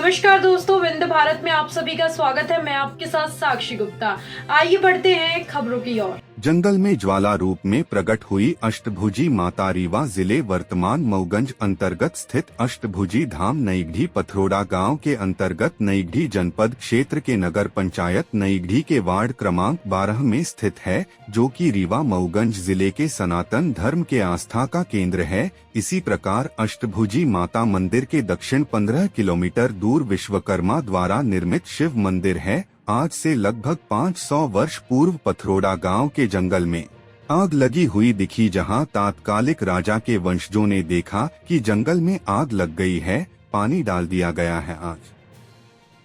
नमस्कार दोस्तों, विंध्य भारत में आप सभी का स्वागत है। मैं आपके साथ साक्षी गुप्ता। आइए बढ़ते हैं खबरों की ओर। जंगल में ज्वाला रूप में प्रकट हुई अष्टभुजी माता रीवा जिले वर्तमान मऊगंज अंतर्गत स्थित अष्टभुजी धाम नईगढ़ी पथरोड़ा गांव के अंतर्गत नईगढ़ी जनपद क्षेत्र के नगर पंचायत नईगढ़ी के वार्ड क्रमांक 12 में स्थित है, जो कि रीवा मऊगंज जिले के सनातन धर्म के आस्था का केंद्र है। इसी प्रकार अष्टभुजी माता मंदिर के दक्षिण 15 किलोमीटर दूर विश्वकर्मा द्वारा निर्मित शिव मंदिर है। आज से लगभग 500 वर्ष पूर्व पथरोड़ा गांव के जंगल में आग लगी हुई दिखी, जहां तात्कालिक राजा के वंशजों ने देखा कि जंगल में आग लग गई है, पानी डाल दिया गया है, आग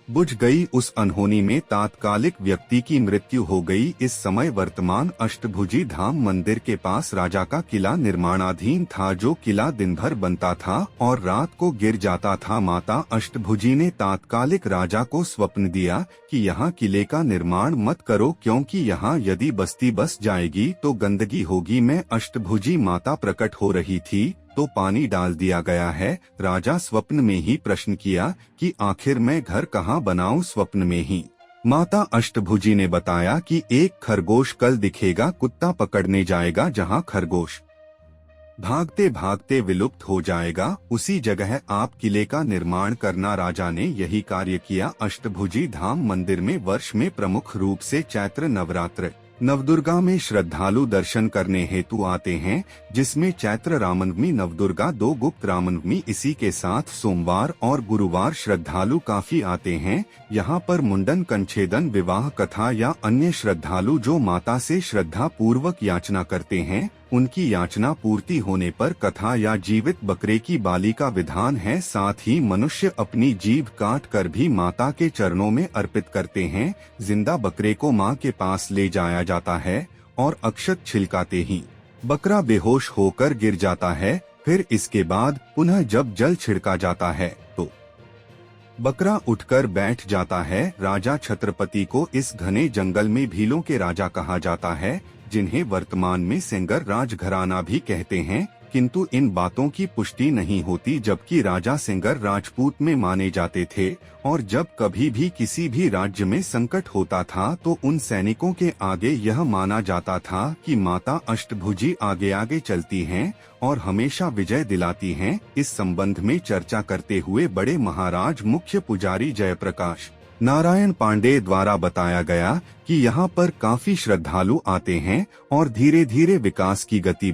बुझ गई। उस अनहोनी में तात्कालिक व्यक्ति की मृत्यु हो गई। इस समय वर्तमान अष्टभुजी धाम मंदिर के पास राजा का किला निर्माणाधीन था, जो किला दिन भर बनता था और रात को गिर जाता था। माता अष्टभुजी ने तात्कालिक राजा को स्वप्न दिया कि यहाँ किले का निर्माण मत करो, क्योंकि यहाँ यदि बस्ती बस जाएगी तो गंदगी होगी। मैं अष्टभुजी माता प्रकट हो रही थी तो पानी डाल दिया गया है। राजा स्वप्न में ही प्रश्न किया कि आखिर मैं घर कहाँ बनाऊं। स्वप्न में ही माता अष्टभुजी ने बताया कि एक खरगोश कल दिखेगा, कुत्ता पकड़ने जाएगा, जहाँ खरगोश भागते भागते विलुप्त हो जाएगा, उसी जगह आप किले का निर्माण करना। राजा ने यही कार्य किया। अष्टभुजी धाम मंदिर में वर्ष में प्रमुख रूप से चैत्र नवरात्र नवदुर्गा में श्रद्धालु दर्शन करने हेतु आते हैं, जिसमें चैत्र रामनवमी नवदुर्गा, 2 गुप्त रामनवमी, इसी के साथ सोमवार और गुरुवार श्रद्धालु काफी आते हैं। यहाँ पर मुंडन, कंछेदन, विवाह कथा या अन्य श्रद्धालु जो माता से श्रद्धा पूर्वक याचना करते हैं, उनकी याचना पूर्ति होने पर कथा या जीवित बकरे की बाली का विधान है। साथ ही मनुष्य अपनी जीभ काट कर भी माता के चरणों में अर्पित करते हैं। जिंदा बकरे को मां के पास ले जाया जाता है और अक्षत छिलकाते ही बकरा बेहोश होकर गिर जाता है। फिर इसके बाद पुनः जब जल छिड़का जाता है तो बकरा उठकर बैठ जाता है। राजा छत्रपति को इस घने जंगल में भीलों के राजा कहा जाता है, जिन्हें वर्तमान में सेंगर राजघराना भी कहते हैं, किंतु इन बातों की पुष्टि नहीं होती। जबकि राजा सेंगर राजपूत में माने जाते थे और जब कभी भी किसी भी राज्य में संकट होता था तो उन सैनिकों के आगे यह माना जाता था कि माता अष्टभुजी आगे आगे चलती हैं और हमेशा विजय दिलाती हैं। इस संबंध में चर्चा करते हुए बड़े महाराज मुख्य पुजारी जयप्रकाश नारायण पांडे द्वारा बताया गया कि यहाँ पर काफी श्रद्धालु आते हैं और धीरे धीरे विकास की गति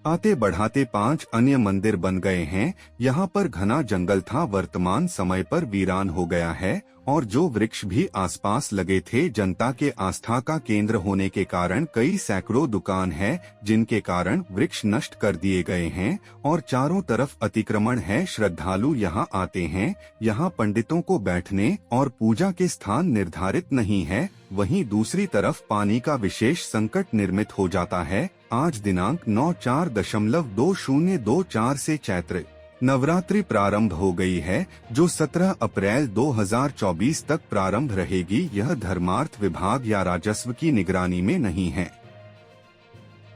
आते बढ़ाते 5 अन्य मंदिर बन गए हैं। यहाँ पर घना जंगल था, वर्तमान समय पर वीरान हो गया है और जो वृक्ष भी आसपास लगे थे, जनता के आस्था का केंद्र होने के कारण कई सैकड़ों दुकान है, जिनके कारण वृक्ष नष्ट कर दिए गए हैं और चारों तरफ अतिक्रमण है। श्रद्धालु यहाँ आते हैं। यहाँ पंडितों को बैठने और पूजा के स्थान निर्धारित नहीं है। वहीं दूसरी तरफ पानी का विशेष संकट निर्मित हो जाता है। आज दिनांक 9/4/2024 से चैत्र नवरात्रि प्रारंभ हो गई है, जो 17 अप्रैल 2024 तक प्रारंभ रहेगी। यह धर्मार्थ विभाग या राजस्व की निगरानी में नहीं है।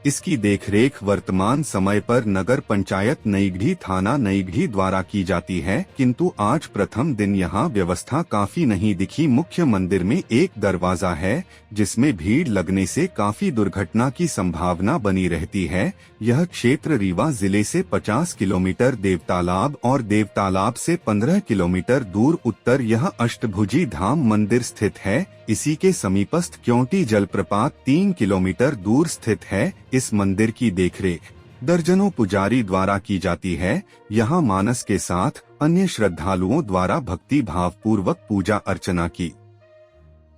इसकी देखरेख वर्तमान समय पर नगर पंचायत नईगढ़ी, थाना नईगढ़ी द्वारा की जाती है, किंतु आज प्रथम दिन यहाँ व्यवस्था काफी नहीं दिखी। मुख्य मंदिर में एक दरवाजा है, जिसमें भीड़ लगने से काफी दुर्घटना की संभावना बनी रहती है। यह क्षेत्र रीवा जिले से 50 किलोमीटर, देवतालाब और देवतालाब से 15 किलोमीटर दूर उत्तर यह अष्टभुजी धाम मंदिर स्थित है। इसी के समीपस्थ क्योंटी जलप्रपात 3 किलोमीटर दूर स्थित है। इस मंदिर की देखरेख दर्जनों पुजारी द्वारा की जाती है। यहाँ मानस के साथ अन्य श्रद्धालुओं द्वारा भक्ति भाव पूर्वक पूजा अर्चना की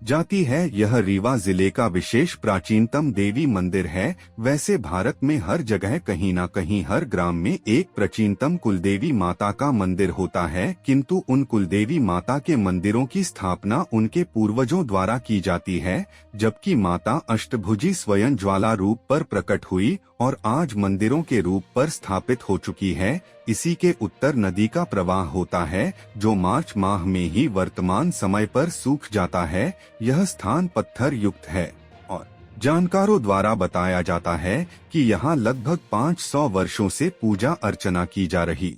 जाती है। यह रीवा जिले का विशेष प्राचीनतम देवी मंदिर है। वैसे भारत में हर जगह कहीं न कहीं हर ग्राम में एक प्राचीनतम कुलदेवी माता का मंदिर होता है, किंतु उन कुलदेवी माता के मंदिरों की स्थापना उनके पूर्वजों द्वारा की जाती है, जबकि माता अष्टभुजी स्वयं ज्वाला रूप पर प्रकट हुई और आज मंदिरों के रूप पर स्थापित हो चुकी है। इसी के उत्तर नदी का प्रवाह होता है, जो मार्च माह में ही वर्तमान समय पर सूख जाता है। यह स्थान पत्थर युक्त है और जानकारों द्वारा बताया जाता है कि यहाँ लगभग 500 वर्षों से पूजा अर्चना की जा रही।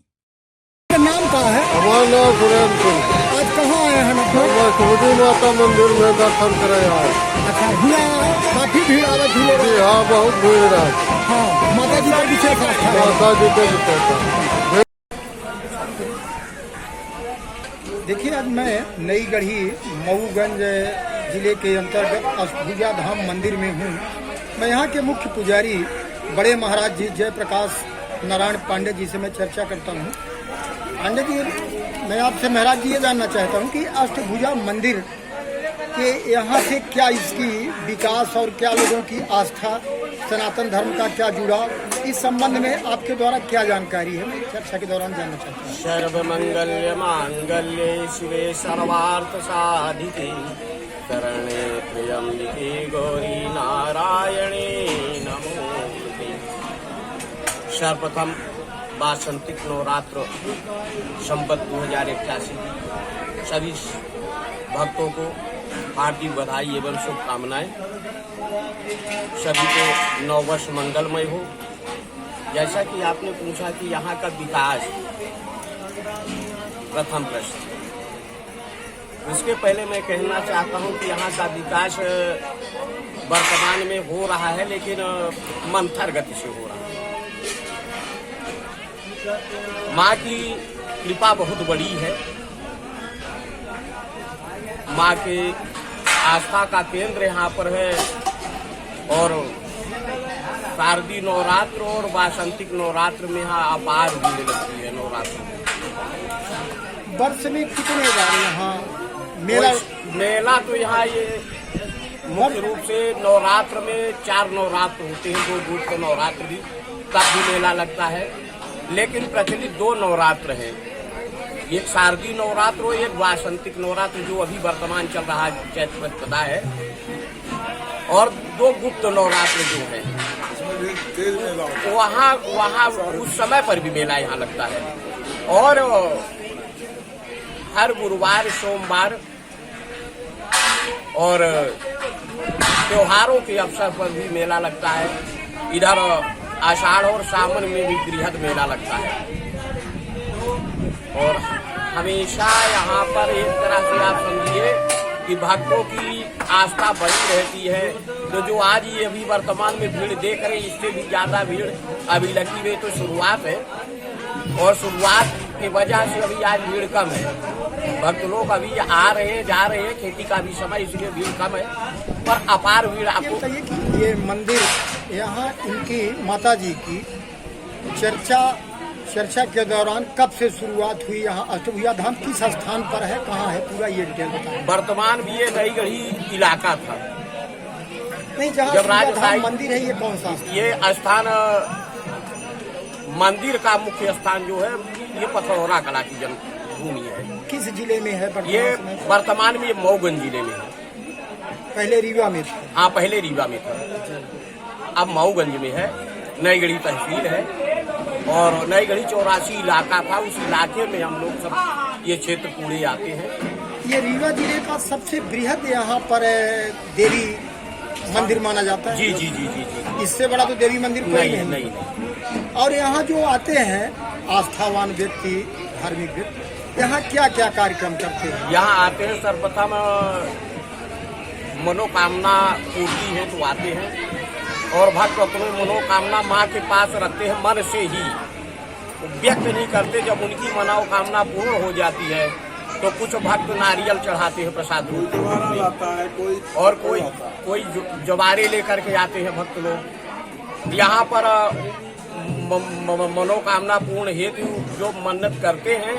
नाम क्या है? हमारा सुरेंद्र सिंह। आज कहाँ आए हैं हम? अष्टभुजी माता मंदिर में दर्शन करे आए। अच्छा, यहाँ काफी भीड़ आवा झूले जी हाँ, बहुत भीड़ है। हाँ, माता जी का विशेष आस्था है। माता जी के विशेष। देखिए, आज मैं नई गढ़ी मऊगंज जिले के अंतर्गत अष्टभुजा धाम मंदिर में हूँ। मैं यहाँ के मुख्य पुजारी बड़े महाराज जी जयप्रकाश नारायण पांडे जी से मैं चर्चा करता हूँ। पांडे जी, मैं आपसे महाराज जी ये जानना चाहता हूँ कि अष्टभुजा मंदिर के यहाँ से क्या इसकी विकास और क्या लोगों की आस्था, सनातन धर्म का क्या जुड़ा, इस संबंध में आपके द्वारा क्या जानकारी है, मैं चर्चा के दौरान जानना चाहता हूँ। सर्वमंगल्य मांगल्ये शिवे सर्वार्थ साधिके शरणे त्र्यंबके गौरी नारायणे नमोस्तुते। सर्वप्रथम वासंतिक नवरात्र संवत 2081 सभी भक्तों को हार्दिक बधाई एवं शुभकामनाएं। सभी को नववर्ष मंगलमय हो। जैसा कि आपने पूछा कि यहाँ का विकास, प्रथम प्रश्न, उसके पहले मैं कहना चाहता हूँ कि यहाँ का विकास वर्तमान में हो रहा है, लेकिन मंथर गति से हो रहा है। माँ की कृपा बहुत बड़ी है। माँ के आस्था का केंद्र यहाँ पर है और शारदीय नवरात्र और वासंतिक नवरात्र में यहाँ अपार भीड़ लगती है। नवरात्र में वर्ष में कितने बार यहाँ मेला? मेला तो यहाँ ये मुख्य रूप से नवरात्र में 4 नवरात्र होते हैं, 2 दूध के नवरात्र भी, तब भी मेला लगता है। लेकिन प्रचलित 2 नवरात्र हैं, एक शारदीय नवरात्र और एक वासंतिक नवरात्र जो अभी वर्तमान चल रहा है, चैत्र प्रतिपदा है, और 2 गुप्त नवरात्र जो है वहाँ उस समय पर भी मेला यहाँ लगता है। और हर गुरुवार, सोमवार और त्योहारों के अवसर पर भी मेला लगता है। इधर आषाढ़ और सावन में भी बृहद मेला लगता है। और हमेशा यहाँ पर एक तरह से आप समझिए कि भक्तों की आस्था बनी रहती है। तो जो आज ये अभी वर्तमान में भीड़ देख रहे हैं, इससे भी ज्यादा भीड़ अभी लगी हुई तो शुरुआत है, और शुरुआत की वजह से अभी आज भीड़ कम है। भक्त लोग अभी आ रहे हैं, जा रहे हैं, खेती का भी समय, इसलिए भीड़ कम है, पर अपार भीड़ आपको। बताइए कि ये मंदिर, यहाँ इनकी माता जी की चर्चा के दौरान कब से शुरुआत हुई? यहाँ अष्टभुजा धाम किस स्थान पर है, कहाँ है, पूरा ये डिटेल बताएं। वर्तमान भी ये नई गढ़ी इलाका था। नहीं, जहाँ जब राजशाही मंदिर है, ये कौन सा स्थान? ये स्थान मंदिर का मुख्य स्थान जो है ये पथरौरा कला की जन्मभूमि है। किस जिले में है? ये वर्तमान में मऊगंज जिले में है। पहले रीवा में था। हाँ, पहले रीवा में था, अब मऊगंज में है। नई गढ़ी तहसील है और नई गढ़ी 84 इलाका था। उस इलाके में हम लोग सब ये क्षेत्र पूरे आते हैं। ये रीवा जिले का सबसे बृहद यहाँ पर देवी मंदिर माना जाता है। जी जी जी जी जी। इससे बड़ा तो देवी मंदिर कोई नहीं। और यहाँ जो आते हैं आस्थावान व्यक्ति, धार्मिक व्यक्ति, यहाँ क्या क्या कार्यक्रम करते हैं? यहाँ आते हैं, सर्वप्रथम मनोकामना पूर्ति है तो आते हैं, और भक्त अपनी मनोकामना माँ के पास रखते हैं। मन से ही व्यक्त नहीं करते। जब उनकी मनोकामना पूर्ण हो जाती है तो कुछ भक्त नारियल चढ़ाते हैं प्रसाद रूप में, और कोई जवारे लेकर के आते हैं भक्त लोग। यहाँ पर मनोकामना पूर्ण हेतु जो मन्नत करते हैं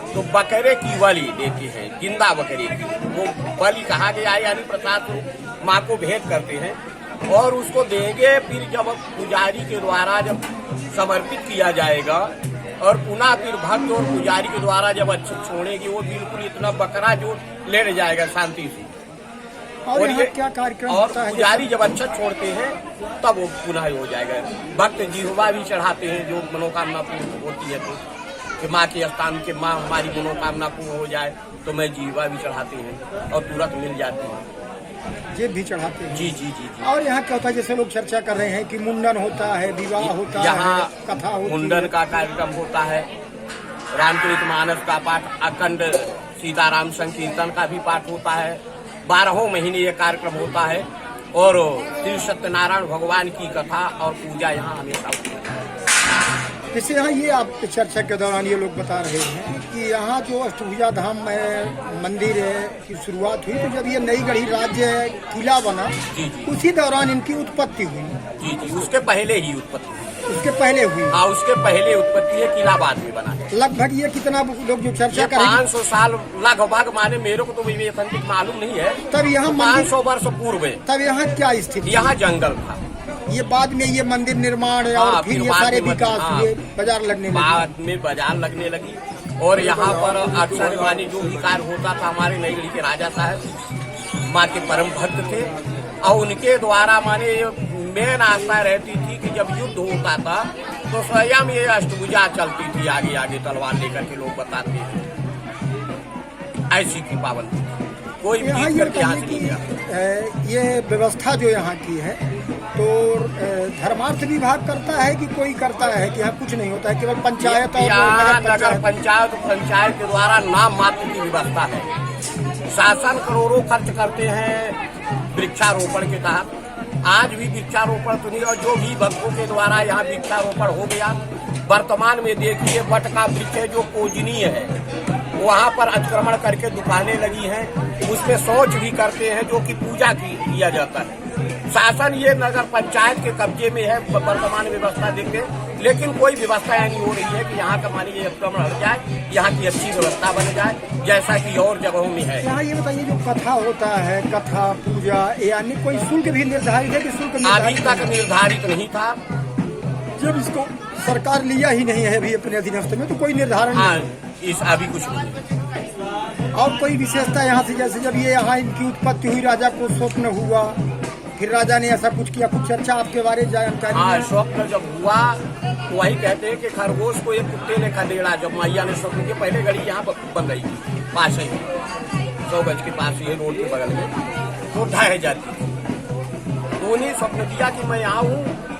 तो बकरे की बलि देते हैं, जिंदा बकरे की। वो बलि कहा गया है, यानी प्रसाद रूप माँ को भेंट करते हैं और उसको देंगे। फिर जब पुजारी के द्वारा जब समर्पित किया जाएगा और पुनः फिर भक्त और पुजारी के द्वारा जब अच्छे छोड़ेगी, वो बिल्कुल इतना बकरा जो ले जाएगा शांति से। और ये क्या कार्यक्रम होता है? पुजारी जब अच्छा छोड़ते हैं तब वो पुनः हो जाएगा। भक्त जीवा भी चढ़ाते हैं जो मनोकामना पूर्ण होती है, तो कि माँ के स्थान के माँ हमारी मनोकामना पूर्ण हो जाए तो मैं जीवा भी चढ़ाते हैं और तुरंत मिल जाती है। जेब भी चढ़ाते हैं? जी जी जी जी। और यहाँ क्या होता है, जैसे लोग चर्चा कर रहे हैं कि मुंडन होता है, विवाह होता है, यहाँ कथा होती है। मुंडन का कार्यक्रम होता है, रामचरित मानस का पाठ, अखंड सीताराम संकीर्तन का भी पाठ होता है। 12 महीने ये कार्यक्रम होता है और श्री सत्यनारायण भगवान की कथा और पूजा यहाँ हमेशा होती है। जैसे यहाँ ये आप चर्चा के दौरान ये लोग बता रहे हैं कि यहाँ जो अष्टभुजा धाम मंदिर की शुरुआत हुई, तो जब ये नई गढ़ी राज्य किला बना, जी जी उसी दौरान इनकी उत्पत्ति हुई। जी जी, उसके पहले ही उत्पत्ति हुई। उसके पहले हुई? हाँ, उसके पहले उत्पत्ति है, किला बाद में बना है। लगभग ये कितना लोग जो चर्चा कर 500 साल लगभग, माने मेरे को तो विवेकानंद मालूम नहीं है। तब यहाँ 500 वर्ष पूर्व तब यहाँ क्या स्थिति? यहाँ जंगल था। ये बाद में ये मंदिर निर्माण और फिर ये सारे विकास हुए, बाजार लगने लगे। बाद में बाजार लगने लगी और यहाँ पर अक्सर मानी जो भी कार्य होता था, हमारे नई गढ़ी के राजा साहब माँ के परम भक्त थे और उनके द्वारा माने मेन आस्था रहती थी कि जब युद्ध होता था तो स्वयं ये अष्टभुजा चलती थी, आगे आगे तलवार लेकर के लोग बताते थे। ऐसी की पाबंदी थी, कोई भी यहाँ ये करके यहाँ से बताइए नहीं गया। कि ये व्यवस्था जो यहाँ की है, तो धर्मार्थ विभाग करता है कि कोई करता है कि यहाँ कुछ नहीं होता है, केवल पंचायत और यहाँ नगर पंचायत के द्वारा नाम मात्र की व्यवस्था है। शासन करोड़ों खर्च करते हैं वृक्षारोपण के तहत। आज भी वृक्षारोपण तो नहीं, और जो भी भक्तों के द्वारा यहाँ वृक्षारोपण हो गया। वर्तमान में देखिए वट का वृक्ष है जो पूजनीय है, वहाँ पर अतिक्रमण करके दुकानें लगी हैं, उसमें शौच भी करते हैं जो कि पूजा किया जाता है। शासन ये नगर पंचायत के कब्जे में है वर्तमान व्यवस्था देखते, लेकिन कोई व्यवस्था नहीं हो रही है कि यहाँ का मानिए अतिक्रमण हट जाए, यहाँ की अच्छी व्यवस्था बन जाए जैसा कि और जगहों में है। यहाँ ये बताइए जो कथा होता है, कथा पूजा, यानी कोई शुल्क भी निर्धारित है कि शुल्क अभी तक निर्धारित नहीं था। जब इसको सरकार लिया ही नहीं है अभी अपने अधीनस्थ में, तो कोई निर्धारण हाँ, नहीं। इस अभी कुछ नहीं। और कोई विशेषता यहाँ से, जैसे जब ये यहाँ इनकी उत्पत्ति हुई, राजा को स्वप्न हुआ, फिर राजा ने ऐसा कुछ किया, कुछ चर्चा आपके बारे में जानकारी? हाँ, स्वप्न जब हुआ तो वही कहते हैं कि खरगोश को एक कुत्ते ने खदेड़ा। जब मैया ने स्वप्न के पहले घड़ी यहाँ बन रही थी, पास ही 100 गज के पास, ये रोड के बगल में, तो ढह जाती थी। तो उन्हें स्वप्न दिया कि मैं यहाँ हूँ